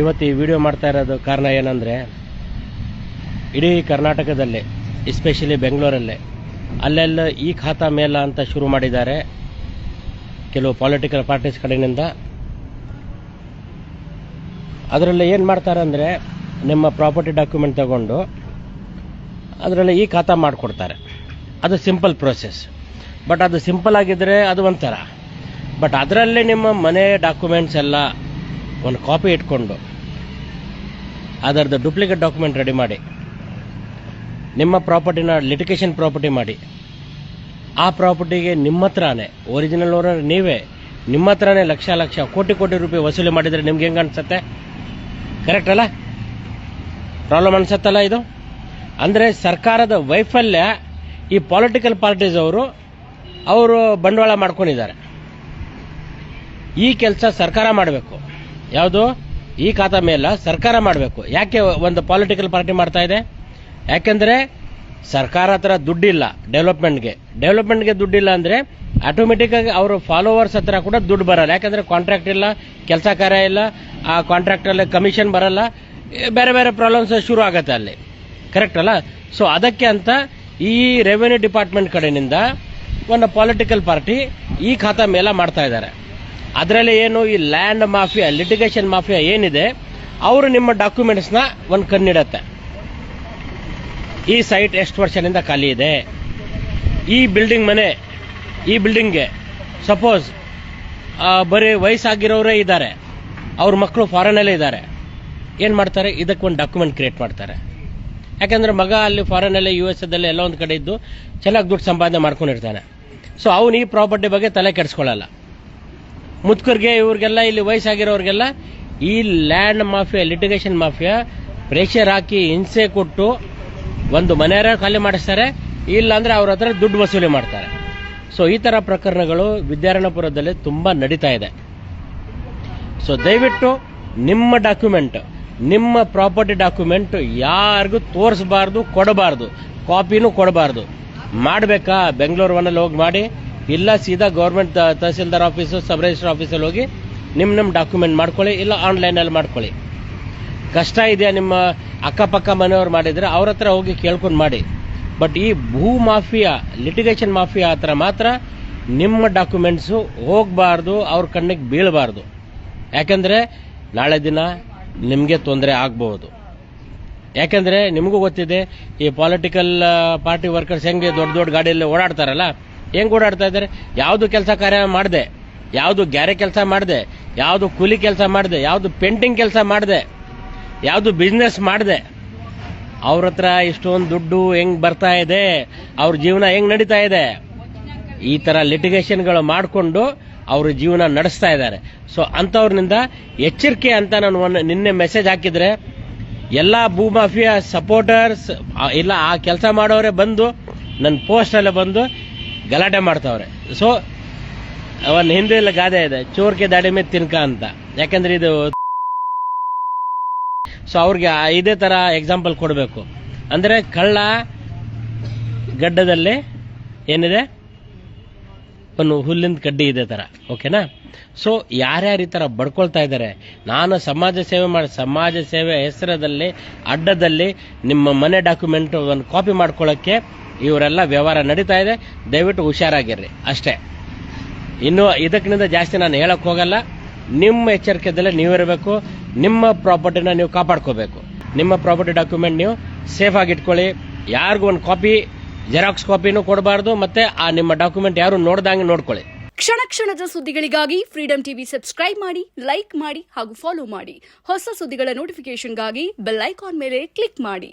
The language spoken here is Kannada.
ಇವತ್ತು ಈ ವಿಡಿಯೋ ಮಾಡ್ತಾ ಇರೋದು ಕಾರಣ ಏನಂದರೆ, ಇಡೀ ಕರ್ನಾಟಕದಲ್ಲಿ ಎಸ್ಪೆಷಲಿ ಬೆಂಗಳೂರಲ್ಲೇ ಅಲ್ಲೆಲ್ಲ ಈ ಖಾತಾ ಮೇಲ ಅಂತ ಶುರು ಮಾಡಿದ್ದಾರೆ ಕೆಲವು ಪೊಲಿಟಿಕಲ್ ಪಾರ್ಟೀಸ್ ಕಡೆಯಿಂದ. ಅದರಲ್ಲಿ ಏನು ಮಾಡ್ತಾರೆ ಅಂದರೆ, ನಿಮ್ಮ ಪ್ರಾಪರ್ಟಿ ಡಾಕ್ಯುಮೆಂಟ್ ತಗೊಂಡು ಅದರಲ್ಲಿ ಈ ಖಾತಾ ಮಾಡಿಕೊಡ್ತಾರೆ. ಅದು ಸಿಂಪಲ್ ಪ್ರೋಸೆಸ್. ಬಟ್ ಅದು ಸಿಂಪಲ್ ಆಗಿದ್ದರೆ ಅದು ಒಂಥರ. ಬಟ್ ಅದರಲ್ಲೇ ನಿಮ್ಮ ಮನೆ ಡಾಕ್ಯುಮೆಂಟ್ಸ್ ಎಲ್ಲ ಒಂದು ಕಾಪಿ ಇಟ್ಕೊಂಡು ಅದರದ್ದು ಡೂಪ್ಲಿಕೇಟ್ ಡಾಕ್ಯುಮೆಂಟ್ ರೆಡಿ ಮಾಡಿ ನಿಮ್ಮ ಪ್ರಾಪರ್ಟಿನ ಲಿಟಿಗೇಷನ್ ಪ್ರಾಪರ್ಟಿ ಮಾಡಿ, ಆ ಪ್ರಾಪರ್ಟಿಗೆ ನಿಮ್ಮ ಹತ್ರನೇ ಒರಿಜಿನಲ್ ಓನರ್ ನೀವೇ, ನಿಮ್ಮ ಹತ್ರನೇ ಲಕ್ಷ ಲಕ್ಷ ಕೋಟಿ ಕೋಟಿ ರೂಪಾಯಿ ವಸೂಲಿ ಮಾಡಿದರೆ ನಿಮ್ಗೆ ಹೆಂಗೆ ಅನ್ಸುತ್ತೆ? ಕರೆಕ್ಟ್ ಅಲ್ಲ? ಪ್ರಾಬ್ಲಮ್ ಅನ್ಸತ್ತಲ್ಲ ಇದು? ಅಂದರೆ ಸರ್ಕಾರದ ವೈಫಲ್ಯ ಈ ಪೊಲಿಟಿಕಲ್ ಪಾರ್ಟೀಸ್ ಅವರು ಬಂಡವಾಳ ಮಾಡ್ಕೊಂಡಿದ್ದಾರೆ. ಈ ಕೆಲಸ ಸರ್ಕಾರ ಮಾಡಬೇಕು. ಯಾವುದು? ಈ ಖಾತಾ ಮೇಲೆ ಸರ್ಕಾರ ಮಾಡಬೇಕು. ಯಾಕೆ ಒಂದು ಪೊಲಿಟಿಕಲ್ ಪಾರ್ಟಿ ಮಾಡ್ತಾ ಇದೆ? ಯಾಕೆಂದರೆ ಸರ್ಕಾರ ಹತ್ರ ದುಡ್ಡಿಲ್ಲ ಡೆವಲಪ್ಮೆಂಟ್ಗೆ ದುಡ್ಡಿಲ್ಲ ಅಂದರೆ ಆಟೋಮೆಟಿಕ್ ಆಗಿ ಅವರು ಫಾಲೋವರ್ಸ್ ಹತ್ರ ಕೂಡ ದುಡ್ಡು ಬರಲ್ಲ. ಯಾಕಂದರೆ ಕಾಂಟ್ರಾಕ್ಟ್ ಇಲ್ಲ, ಕೆಲಸ ಕಾರ್ಯ ಇಲ್ಲ, ಆ ಕಾಂಟ್ರಾಕ್ಟಲ್ಲಿ ಕಮಿಷನ್ ಬರಲ್ಲ, ಬೇರೆ ಬೇರೆ ಪ್ರಾಬ್ಲಮ್ಸ್ ಶುರು ಆಗುತ್ತೆ ಅಲ್ಲಿ. ಕರೆಕ್ಟ್ ಅಲ್ಲ? ಸೊ ಅದಕ್ಕೆ ಅಂತ ಈ ರೆವೆನ್ಯೂ ಡಿಪಾರ್ಟ್ಮೆಂಟ್ ಕಡೆಯಿಂದ ಒಂದು ಪೊಲಿಟಿಕಲ್ ಪಾರ್ಟಿ ಈ ಖಾತಾ ಮೇಲೆ ಮಾಡ್ತಾ ಇದ್ದಾರೆ. ಅದರಲ್ಲಿ ಏನು ಈ ಲ್ಯಾಂಡ್ ಮಾಫಿಯಾ, ಲಿಟಿಗೇಷನ್ ಮಾಫಿಯಾ ಏನಿದೆ, ಅವರು ನಿಮ್ಮ ಡಾಕ್ಯುಮೆಂಟ್ಸ್ನ ಒಂದು ಕಣ್ಣಿಡತ್ತೆ. ಈ ಸೈಟ್ ಎಷ್ಟು ವರ್ಷದಿಂದ ಖಾಲಿ ಇದೆ, ಈ ಬಿಲ್ಡಿಂಗ್ಗೆ ಸಪೋಸ್ ಬರೀ ವಯಸ್ಸಾಗಿರೋರೇ ಇದ್ದಾರೆ, ಅವ್ರ ಮಕ್ಕಳು ಫಾರಿನಲ್ಲೇ ಇದ್ದಾರೆ, ಏನು ಮಾಡ್ತಾರೆ? ಇದಕ್ಕೆ ಒಂದು ಡಾಕ್ಯುಮೆಂಟ್ ಕ್ರಿಯೇಟ್ ಮಾಡ್ತಾರೆ. ಯಾಕಂದ್ರೆ ಮಗ ಅಲ್ಲಿ ಫಾರಿನಲ್ಲೇ US ಎಲ್ಲ ಒಂದು ಕಡೆ ಇದ್ದು ಚೆನ್ನಾಗಿ ದುಡ್ಡು ಸಂಪಾದನೆ ಮಾಡ್ಕೊಂಡಿರ್ತಾನೆ. ಸೊ ಅವನು ಈ ಪ್ರಾಪರ್ಟಿ ಬಗ್ಗೆ ತಲೆ ಕೆಡಿಸ್ಕೊಳ್ಳಲ್ಲ. ಮುತ್ಕರ್ಗೆ ಇವ್ರಿಗೆಲ್ಲ, ಇಲ್ಲಿ ವಯಸ್ಸಾಗಿರೋರಿಗೆಲ್ಲ ಈ land mafia, litigation mafia pressure ಹಾಕಿ ಹಿಂಸೆ ಕೊಟ್ಟು ಒಂದು ಮನೆಯವರ ಖಾಲಿ ಮಾಡಿಸ್ತಾರೆ, ಇಲ್ಲ ಅಂದ್ರೆ ಅವ್ರ ಹತ್ರ ದುಡ್ಡು ವಸೂಲಿ ಮಾಡ್ತಾರೆ. ಸೊ ಈ ತರ ಪ್ರಕರಣಗಳು ವಿದ್ಯಾರಣ್ಯಪುರದಲ್ಲಿ ತುಂಬಾ ನಡೀತಾ ಇದೆ. ಸೊ ದಯವಿಟ್ಟು ನಿಮ್ಮ ಡಾಕ್ಯುಮೆಂಟ್, ನಿಮ್ಮ ಪ್ರಾಪರ್ಟಿ ಡಾಕ್ಯುಮೆಂಟ್ ಯಾರಿಗೂ ತೋರಿಸಬಾರ್ದು, ಕೊಡಬಾರ್ದು, ಕಾಪಿನೂ ಕೊಡಬಾರ್ದು. ಮಾಡಬೇಕಾ? ಬೆಂಗಳೂರು ಒನ್ನಲ್ಲಿ ಹೋಗಿ ಮಾಡಿ, ಇಲ್ಲ ಸೀದಾ government tahsildar office, sub register ಆಫೀಸಲ್ಲಿ ಹೋಗಿ ನಿಮ್ಮ ಡಾಕ್ಯುಮೆಂಟ್ ಮಾಡ್ಕೊಳ್ಳಿ, ಇಲ್ಲ ಆನ್ಲೈನಲ್ಲಿ ಮಾಡ್ಕೊಳ್ಳಿ. ಕಷ್ಟ ಇದೆಯಾ? ನಿಮ್ಮ ಅಕ್ಕಪಕ್ಕ ಮನೆಯವ್ರು ಮಾಡಿದರೆ ಅವ್ರ ಹತ್ರ ಹೋಗಿ ಕೇಳ್ಕೊಂಡು ಮಾಡಿ. ಬಟ್ ಈ ಭೂ ಮಾಫಿಯಾ, ಲಿಟಿಗೇಷನ್ ಮಾಫಿಯಾ ಹತ್ರ ಮಾತ್ರ ನಿಮ್ಮ ಡಾಕ್ಯುಮೆಂಟ್ಸು ಹೋಗಬಾರ್ದು, ಅವ್ರ ಕಣ್ಣಿಗೆ ಬೀಳಬಾರ್ದು. ಯಾಕಂದರೆ ನಾಳೆ ದಿನ ನಿಮಗೆ ತೊಂದರೆ ಆಗಬಹುದು. ಯಾಕಂದರೆ ನಿಮಗೂ ಗೊತ್ತಿದೆ, ಈ ಪೊಲಿಟಿಕಲ್ ಪಾರ್ಟಿ ವರ್ಕರ್ಸ್ ಹೆಂಗೆ ದೊಡ್ಡ ದೊಡ್ಡ ಗಾಡಿಯಲ್ಲಿ ಓಡಾಡ್ತಾರಲ್ಲ, ಹೆಂಗೆ ಓಡಾಡ್ತಾ ಇದ್ದಾರೆ? ಯಾವುದು ಕೆಲಸ ಕಾರ್ಯ ಮಾಡಿದೆ, ಯಾವುದು ಗ್ಯಾರೆ ಕೆಲಸ ಮಾಡಿದೆ, ಯಾವುದು ಕೂಲಿ ಕೆಲಸ ಮಾಡಿದೆ, ಯಾವುದು ಪೇಂಟಿಂಗ್ ಕೆಲಸ ಮಾಡಿದೆ, ಯಾವುದು ಬಿಸ್ನೆಸ್ ಮಾಡಿದೆ, ಅವ್ರ ಹತ್ರ ಇಷ್ಟೊಂದು ದುಡ್ಡು ಹೆಂಗ್ ಬರ್ತಾ ಇದೆ, ಅವ್ರ ಜೀವನ ಹೆಂಗ್ ನಡೀತಾ ಇದೆ, ಈ ತರ ಲಿಟಿಗೇಷನ್ಗಳು ಮಾಡಿಕೊಂಡು ಅವ್ರ ಜೀವನ ನಡೆಸ್ತಾ ಇದ್ದಾರೆ. ಸೊ ಅಂಥವ್ರನಿಂದ ಎಚ್ಚರಿಕೆ ಅಂತ ನಾನು ನಿನ್ನೆ ಮೆಸೇಜ್ ಹಾಕಿದ್ರೆ, ಎಲ್ಲ ಭೂ ಮಾಫಿಯಾ ಸಪೋರ್ಟರ್ಸ್ ಇಲ್ಲ ಆ ಕೆಲಸ ಮಾಡೋರೆ ಬಂದು ನನ್ನ ಪೋಸ್ಟಲ್ಲೇ ಬಂದು ಗಲಾಟೆ ಮಾಡ್ತಾವ್ರೆ. ಸೊ ಒಂದು ಹಿಂದಿಲ್ಲ ಗಾದೆ ಇದೆ, ಚೋರ್ಕೆ ದಾಡಿ ಮೇಲೆ ತಿನ್ಕ ಅಂತ. ಯಾಕಂದ್ರೆ ಇದು ಸೊ ಅವ್ರಿಗೆ ಇದೇ ತರ ಎಕ್ಸಾಂಪಲ್ ಕೊಡಬೇಕು. ಅಂದ್ರೆ ಕಳ್ಳ ಗಡ್ಡದಲ್ಲಿ ಏನಿದೆ, ಒಂದು ಹುಲ್ಲಿಂದ ಕಡ್ಡಿ ಇದೆ ತರ. ಓಕೆನಾ? ಸೊ ಯಾರ್ಯಾರು ಈ ತರ ಬಡ್ಕೊಳ್ತಾ ಇದ್ದಾರೆ, ನಾನು ಸಮಾಜ ಸೇವೆ ಹೆಸರದಲ್ಲಿ ಅಡ್ಡದಲ್ಲಿ ನಿಮ್ಮ ಮನೆ ಡಾಕ್ಯುಮೆಂಟ್ ಒಂದು ಕಾಪಿ ಮಾಡ್ಕೊಳ್ಳೋಕ್ಕೆ ಇವರೆಲ್ಲ ವ್ಯವಹಾರ ನಡೀತಾ ಇದೆ. ದಯವಿಟ್ಟು ಹುಷಾರಾಗಿರ್ರಿ ಅಷ್ಟೇ. ಇನ್ನು ಇದಕ್ಕಿಂತ ಜಾಸ್ತಿ ನಾನು ಹೇಳಕ್ ಹೋಗಲ್ಲ. ನಿಮ್ಮ ಎಚ್ಚರಿಕೆದಲ್ಲೇ ನೀವಿರಬೇಕು. ನಿಮ್ಮ ಪ್ರಾಪರ್ಟಿನ ನೀವು ಕಾಪಾಡ್ಕೋಬೇಕು. ನಿಮ್ಮ ಪ್ರಾಪರ್ಟಿ ಡಾಕ್ಯುಮೆಂಟ್ ನೀವು ಸೇಫ್ ಆಗಿ ಇಟ್ಕೊಳ್ಳಿ. ಯಾರಿಗೂ ಒಂದು ಕಾಪಿ, ಜೆರಾಕ್ಸ್ ಕಾಪಿನೂ ಕೊಡಬಾರ್ದು. ಮತ್ತೆ ಆ ನಿಮ್ಮ ಡಾಕ್ಯುಮೆಂಟ್ ಯಾರು ನೋಡ್ದಂಗೆ ನೋಡ್ಕೊಳ್ಳಿ. ಕ್ಷಣ ಕ್ಷಣದ ಸುದ್ದಿಗಳಿಗಾಗಿ ಫ್ರೀಡಂ ಟಿವಿ ಸಬ್ಸ್ಕ್ರೈಬ್ ಮಾಡಿ, ಲೈಕ್ ಮಾಡಿ ಹಾಗೂ ಫಾಲೋ ಮಾಡಿ. ಹೊಸ ಸುದ್ದಿಗಳ ನೋಟಿಫಿಕೇಶನ್ಗಾಗಿ ಬೆಲ್ ಐಕಾನ್ ಮೇಲೆ ಕ್ಲಿಕ್ ಮಾಡಿ.